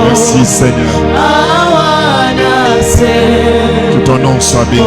Merci Seigneur. Que ton nom soit béni.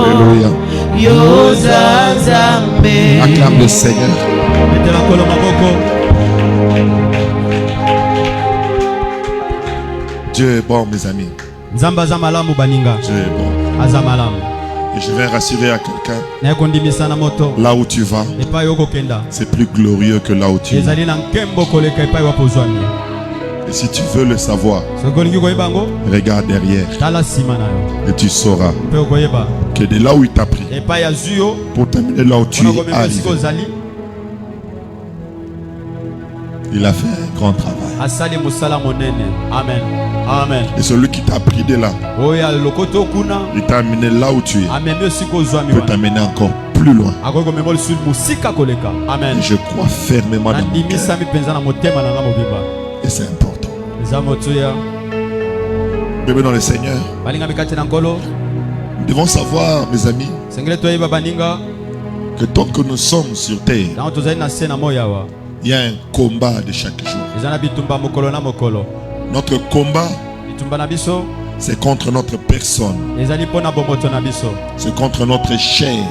Alléluia. Acclame le Seigneur. Dieu est bon, mes amis. Dieu est bon. Et je vais rassurer à quelqu'un, là où tu vas, c'est plus glorieux que là où tu es. Et si tu veux le savoir, regarde derrière et tu sauras que de là où il t'a pris pour t'amener là où tu es arrivé, il a fait un grand travail. Amen. Amen. Et celui qui t'a pris de là, il t'a amené là où tu es, peut t'amener encore plus loin. Amen. Et je crois fermement dans mon cœur. Et c'est important. Bébé dans le Seigneur, nous devons savoir, mes amis, que tant que nous sommes sur terre, il y a un combat de chaque jour. Notre combat, c'est contre notre personne, c'est contre notre chair,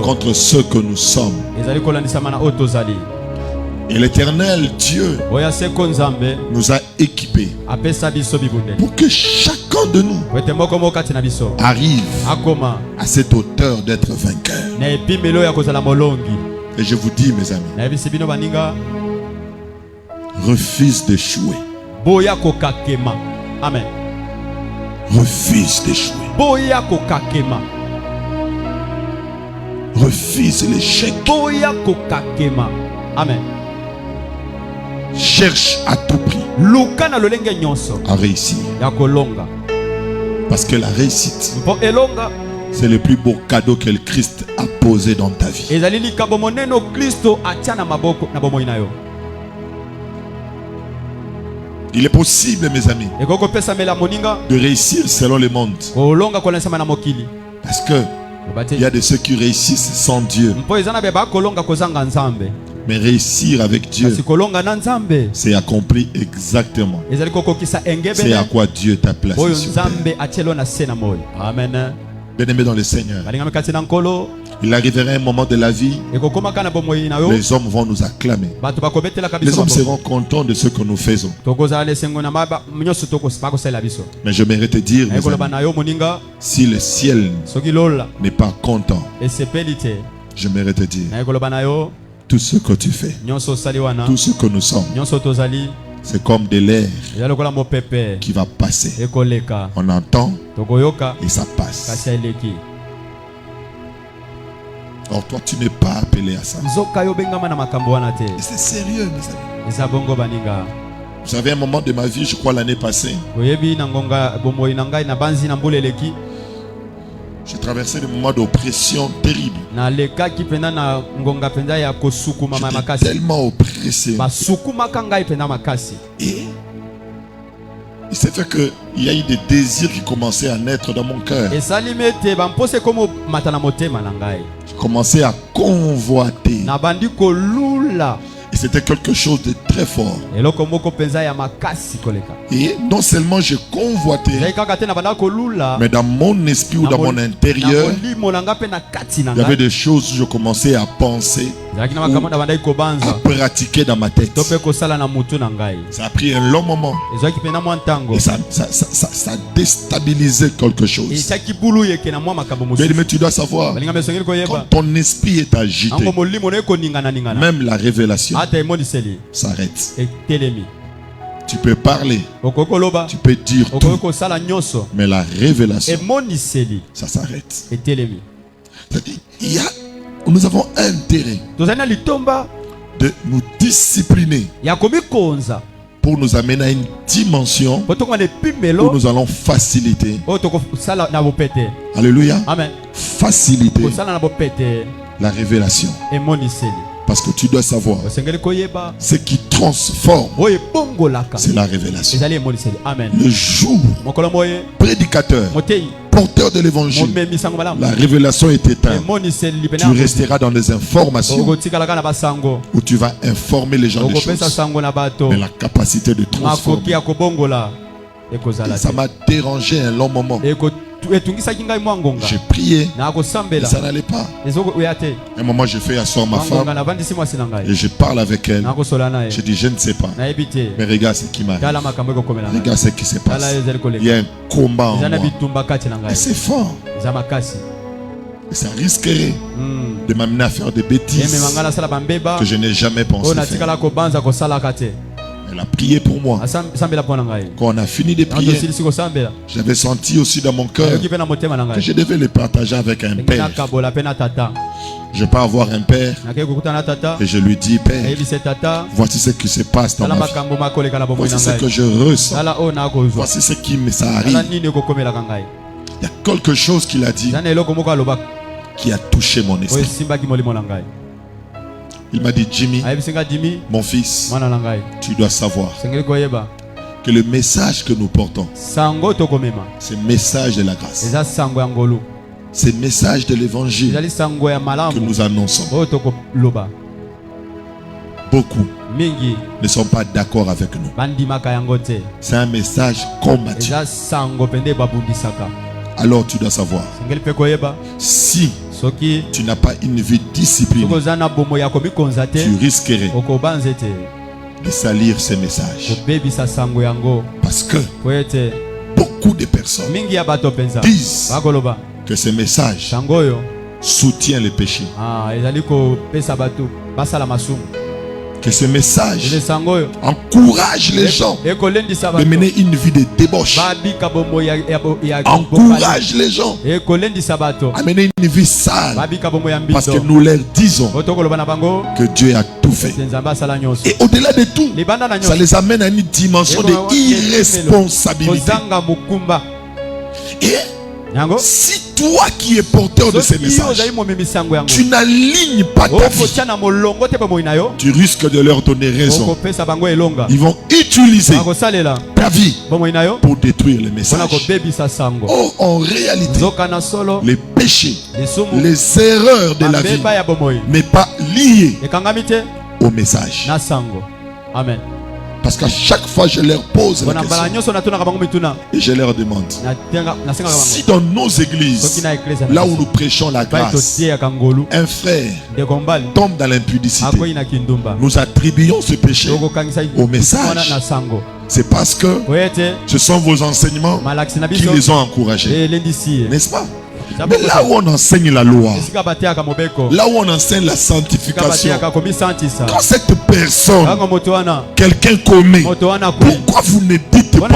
contre ce que nous sommes. Et l'Éternel Dieu nous a équipés pour que chacun de nous arrive à cette hauteur d'être vainqueur. Et je vous dis, mes amis, refuse d'échouer. Amen. Refuse d'échouer. Refuse l'échec. Amen. Cherche à tout prix à réussir. Parce que la réussite, c'est le plus beau cadeau que le Christ a posé dans ta vie. Il est possible, mes amis, de réussir selon le monde. Parce que il y a de ceux qui réussissent sans Dieu. Mais réussir avec Dieu, c'est accompli exactement. C'est à quoi Dieu t'a placé sur terre. Amen. Bien-aimé dans le Seigneur, il arrivera un moment de la vie, les hommes vont nous acclamer. Les hommes seront contents de ce que nous faisons. Mais je j'aimerais te dire, mes amis, si le ciel n'est pas content, j'aimerais te dire, tout ce que tu fais, tout ce que nous sommes, c'est comme de l'air qui va passer. On entend et ça passe. Or toi tu n'es pas appelé à ça. Et c'est sérieux, mes amis. Vous savez, un moment de ma vie, je crois l'année passée, j'ai traversé des moments d'oppression terribles. J'étais tellement oppressé. Et il s'est fait qu'il y a eu des désirs qui commençaient à naître dans mon cœur. J'ai commencé à convoiter. Et c'était quelque chose de très fort. Et non seulement je convoitais, mais dans mon esprit ou dans mon intérieur, il y avait des choses où je commençais à penser, à pratiquer dans ma tête. Ça a pris un long moment. Et ça a déstabilisé quelque chose. Mais tu dois savoir, quand ton esprit est agité, même la révélation s'arrête. Tu peux parler, tu peux dire tout, mais la révélation, ça s'arrête. C'est-à-dire, nous avons intérêt de nous discipliner pour nous amener à une dimension où nous allons faciliter. Alléluia. Amen. Faciliter la révélation. Parce que tu dois savoir, ce qui transforme, c'est la révélation. Amen. Le jour, prédicateur, porteur de l'évangile, la révélation est éteinte. Tu resteras dans des informations où tu vas informer les gens des choses. Mais la capacité de transformer, ça m'a dérangé un long moment. J'ai prié, mais ça n'allait pas. Un moment, j'ai fait asseoir ma femme et je parle avec elle. Je dis, je ne sais pas, mais regarde ce qui m'arrive. Regarde ce qui se passe. Il y a un combat en moi. Et c'est fort. Et ça risquerait de m'amener à faire des bêtises que je n'ai jamais pensé faire. Elle a prié pour moi. Quand on a fini de prier, j'avais senti aussi dans mon cœur que je devais le partager avec un père. Je peux avoir un père et je lui dis, Père, voici ce qui se passe dans ma vie. Voici ce que je ressens. Voici ce qui me arrive. Il y a quelque chose qu'il a dit qui a touché mon esprit. Il m'a dit, Jimmy, mon fils, tu dois savoir que le message que nous portons, c'est le message de la grâce. C'est le message de l'évangile que nous annonçons. Beaucoup ne sont pas d'accord avec nous. C'est un message combattu. Alors tu dois savoir, si tu n'as pas une vie disciplinée, tu risquerais de salir ces messages. Parce que beaucoup de personnes disent que ces messages soutiennent les péchés. Que ce message encourage les gens de mener une vie de débauche. Encourage les gens à mener une vie sale. Parce que nous leur disons que Dieu a tout fait. Et au-delà de tout, ça les amène à une dimension de irresponsabilité. Et si toi qui es porteur de ces messages, tu n'alignes pas ta vie, tu risques de leur donner raison. Ils vont utiliser ta vie pour détruire les messages. Oh, en réalité, les péchés, les erreurs de la vie n'est pas lié au message. Amen. Parce qu'à chaque fois je leur pose la question et je leur demande, si dans nos églises, là où nous prêchons la grâce, un frère tombe dans l'impudicité, nous attribuons ce péché au message. C'est parce que ce sont vos enseignements qui les ont encouragés, n'est-ce pas? Mais là où on enseigne la loi, là où on enseigne la sanctification, quand cette personne, quelqu'un commet, pourquoi vous ne dites pas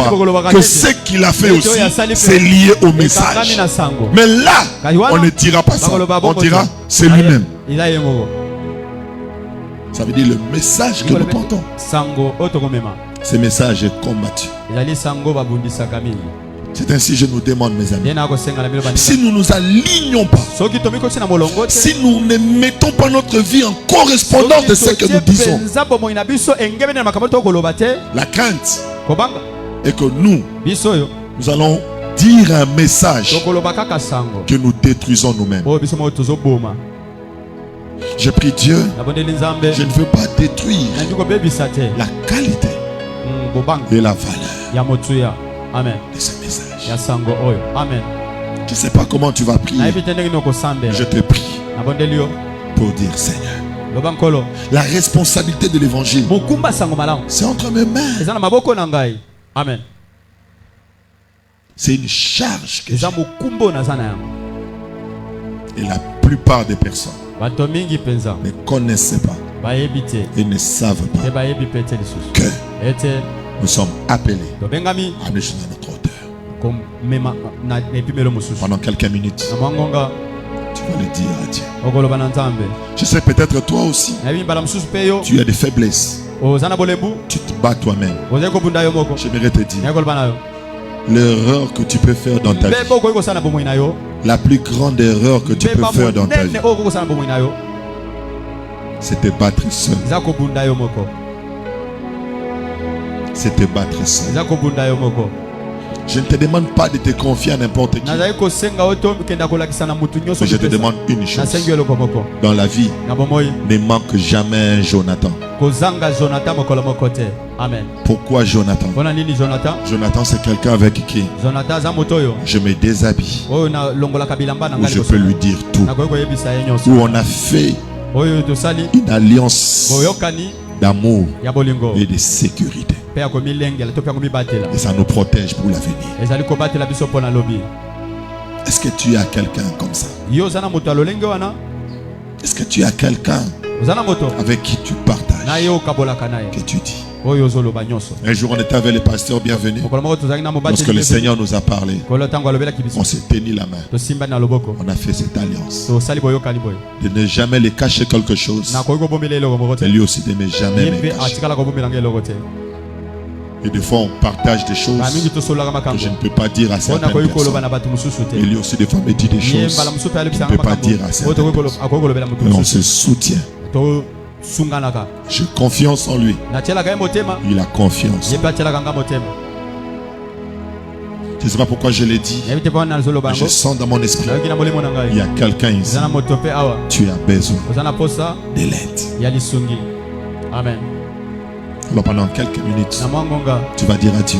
que ce qu'il a fait aussi, c'est lié au message? Mais là, on ne dira pas ça. On dira, c'est lui-même. Ça veut dire le message que nous portons. Ce message est combattu. C'est ainsi que je nous demande, mes amis, si nous ne nous alignons pas, si nous ne mettons pas notre vie en correspondance de ce que nous disons, la crainte est que nous allons dire un message que nous détruisons nous-mêmes. Je prie Dieu, je ne veux pas détruire la qualité et la valeur de ce message. Amen. Je ne sais pas comment tu vas prier. Je te prie pour dire, Seigneur, la responsabilité de l'évangile, c'est entre mes mains. Amen. C'est une charge que j'ai. Et la plupart des personnes ne connaissent pas et ne savent pas que nous sommes appelés à aller jusqu'à notre hauteur. Pendant quelques minutes, tu vas le dire à Dieu. Je sais, peut-être toi aussi, tu as des faiblesses. Tu te bats toi-même. J'aimerais te dire, l'erreur que tu peux faire dans ta vie, la plus grande erreur que tu peux faire dans ta vie, c'est te battre seul. c'est te battre seul. Je ne te demande pas de te confier à n'importe qui. Mais je te demande une chose. Dans la vie, ne manque jamais un Jonathan. Amen. Pourquoi Jonathan? Jonathan, c'est quelqu'un avec qui je me déshabille, où je peux lui dire tout, où on a fait une alliance d'amour et de sécurité. Et ça nous protège pour l'avenir. Est-ce que tu as quelqu'un comme ça? Est-ce que tu as quelqu'un avec qui tu partages, que tu dis? Un jour, on était avec le pasteur Bienvenu. Lorsque le Seigneur nous a parlé, on s'est tenu la main. On a fait cette alliance de ne jamais les cacher quelque chose, et lui aussi de ne jamais me cacher. Et des fois on partage des choses que je ne peux pas dire à certaines personnes. Et lui aussi des fois me dit des choses que je ne peux pas dire à certaines personnes. Mais on se soutient. J'ai confiance en lui. Il a confiance. Je ne sais pas pourquoi je l'ai dit, mais je sens dans mon esprit, il y a quelqu'un ici. Tu as besoin de l'aide. Amen. Alors pendant quelques minutes, tu vas dire à Dieu,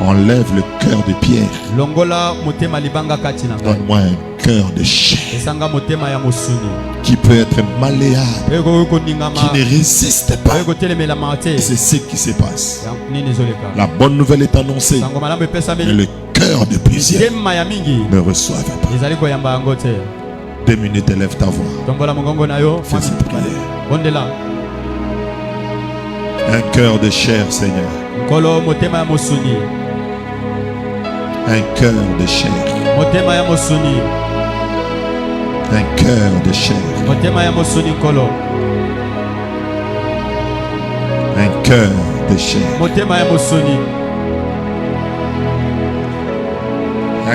enlève le cœur de pierre. Donne-moi un cœur de chair qui peut être malléable, qui ne résiste pas. C'est ce qui se passe. La bonne nouvelle est annoncée, mais le cœur de plusieurs ne reçoivent pas. 2 minutes, élève ta voix. Fais cette prière. Un cœur de chair, Seigneur. Un cœur de chair. Un cœur de chair. Un cœur de chair.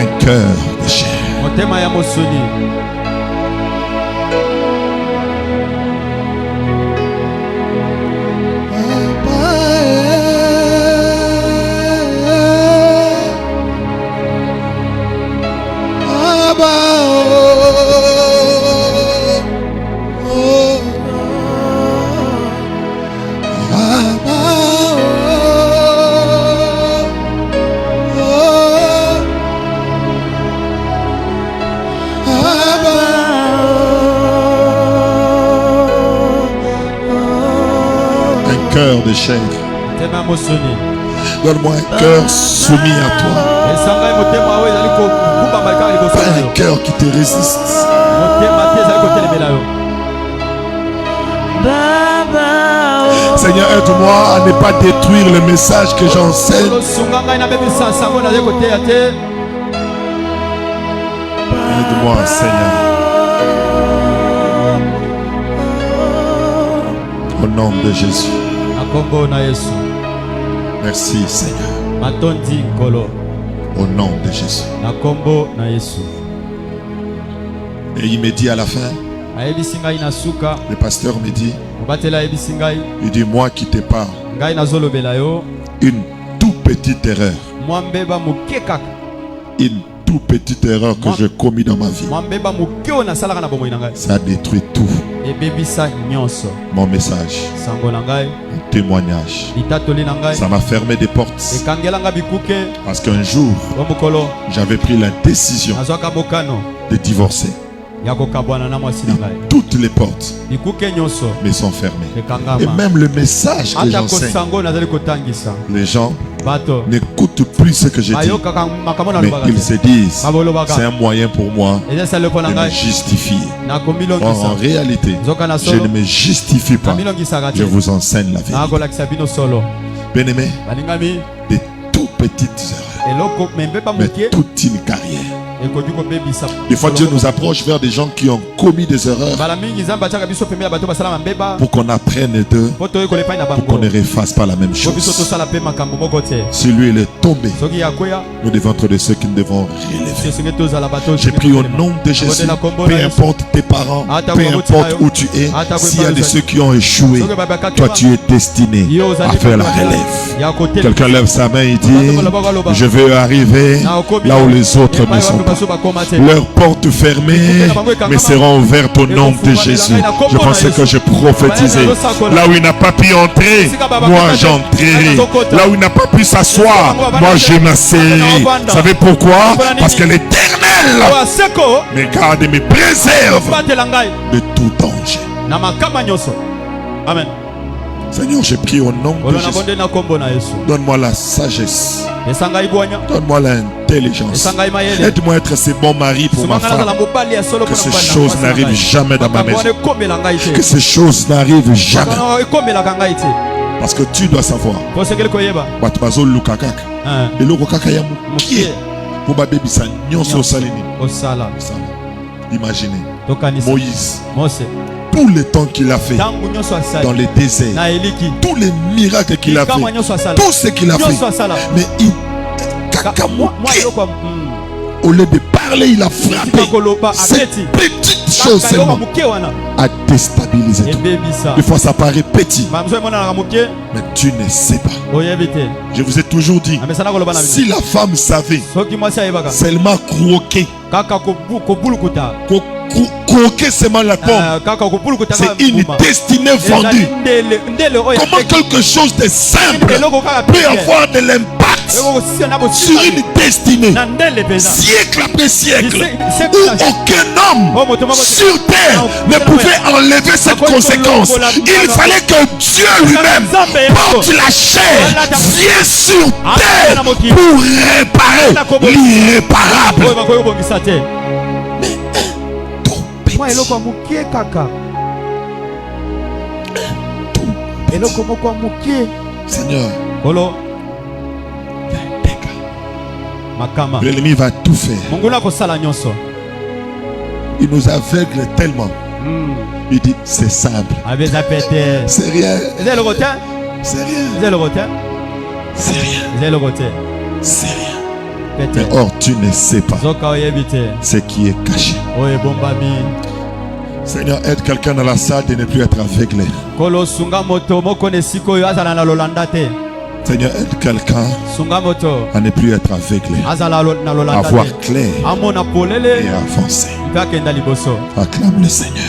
Un cœur de chair. Cœur de chair. Donne-moi un cœur soumis à toi. Pas un cœur qui te résiste. Seigneur, aide-moi à ne pas détruire le message que j'enseigne. Aide-moi, Seigneur. Au nom de Jésus. Merci Seigneur. Au nom de Jésus. Et il me dit à la fin, le pasteur me dit, il dit, moi qui te parle, une toute petite erreur, une toute petite erreur que j'ai commis dans ma vie, ça a détruit tout. Mon message, mon témoignage, ça m'a fermé des portes. Parce qu'un jour, j'avais pris la décision de divorcer. Et toutes les portes me sont fermées. Et même le message que j'enseigne, les gens n'écoutent plus ce que je dis, mais ils se disent, c'est un moyen pour moi de me justifier. Or, en réalité, je ne me justifie pas. Je vous enseigne la vérité. Bien-aimés, de toutes petites erreurs, mais toute une carrière Des fois, Dieu nous approche vers des gens qui ont commis des erreurs pour qu'on apprenne d'eux, pour qu'on ne refasse pas la même chose. Si lui il est tombé, nous devons être de ceux qui ne devront relever. J'ai pris au nom de Jésus, peu importe tes parents, peu importe où tu es, s'il y a de ceux qui ont échoué, toi tu es destiné à faire la relève. Quelqu'un lève sa main et dit: je veux arriver là où les autres ne sont pas. Leurs portes fermées mais seront ouvertes au nom de Jésus. Je pensais que je prophétisais. Là où il n'a pas pu entrer, moi j'entrerai. Là où il n'a pas pu s'asseoir, moi je m'asseoirai. Vous savez pourquoi? Parce que l'Éternel me garde et me préserve de tout danger. Amen. Seigneur, j'ai pris au nom de Jésus. Donne-moi la sagesse. Donne-moi l'intelligence. Aide-moi à être ce bon mari pour ma femme. Que ces choses n'arrivent jamais dans ma maison. Que ces choses n'arrivent jamais. Parce que tu dois savoir. Imaginez Moïse, tout le temps qu'il a fait dans les déserts, tous les miracles qu'il a fait, tout ce qu'il a fait, mais il au lieu de parler, il a frappé. Cette petite chose seulement a déstabilisé tout. Des fois ça paraît petit, mais tu ne sais pas. Je vous ai toujours dit, si la femme savait seulement croquer, croquer seulement la pomme, c'est une destinée vendue. Comment quelque chose de simple peut avoir de l'impact sur une destinée, siècle après siècle, où aucun homme sur terre ne pouvait enlever cette conséquence. Il fallait que Dieu lui-même porte la chair, vienne sur terre pour réparer l'irréparable. Seigneur, l'ennemi va tout faire. Il nous aveugle tellement. Il dit c'est simple. C'est rien. C'est rien. C'est rien. C'est rien. Mais or tu ne sais pas ce qui est caché. Seigneur, aide quelqu'un dans la salle de ne plus être aveuglé. Seigneur, aide quelqu'un à ne plus être aveuglé, à voir clair et à avancer. Acclame le Seigneur.